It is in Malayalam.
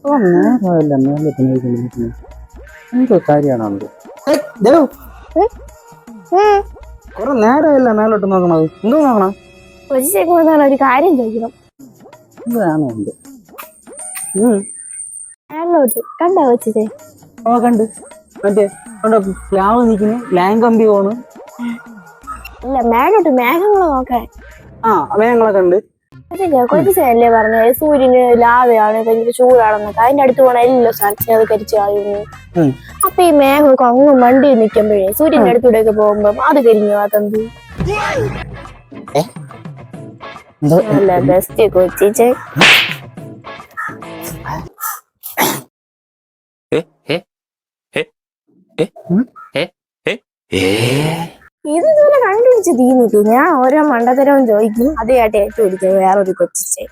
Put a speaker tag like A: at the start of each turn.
A: നേരമല്ല മേലോട്ട് എന്തോ കാര്യമാണോ കൊറേ നേരമല്ല മേലോട്ട് നോക്കണത് എന്തോ നോക്കണം
B: ഒരു കാര്യം ചോദിക്കണം.
A: ഇതാണോ ഉണ്ട്
B: മേലോട്ട് കണ്ടോ കൊച്ചിച്ചേ?
A: ഓ കണ്ട് മറ്റേ പ്ലാവ് നിക്കുന്നു ലാങ് കമ്പി പോണ്.
B: ഇല്ല മേലോട്ട് മേഘങ്ങള് നോക്കാൻ.
A: ആ മേഘങ്ങളൊക്കെ ഉണ്ട്.
B: കൊച്ചിച്ചല്ലേ പറഞ്ഞത് സൂര്യന് ലാവയാണ് ഭയങ്കര ചൂടാണെന്നൊക്കെ. അതിന്റെ അടുത്ത് പോണ എല്ലാ സ്ഥലത്തും അത് കരിച്ചു കളയുന്നു. അപ്പൊ ഈ മേഘമൊക്കെ അങ്ങ് മണ്ടി നിൽക്കുമ്പോഴേ സൂര്യന്റെ അടുത്തൂടെ ഒക്കെ പോകുമ്പോ അത് കരിഞ്ഞു അതെന്ത് നല്ല ബെസ്റ്റ് കൊച്ചിച്ചേ. ഇതുപോലെ കണ്ടുപിടിച്ച് തീർന്നിട്ടു. ഞാൻ ഓരോ മണ്ടത്തരവും ചോദിക്കും, അത് കേട്ട് ഏറ്റു പിടിക്കും വേറൊരു കൊച്ചിച്ചേ.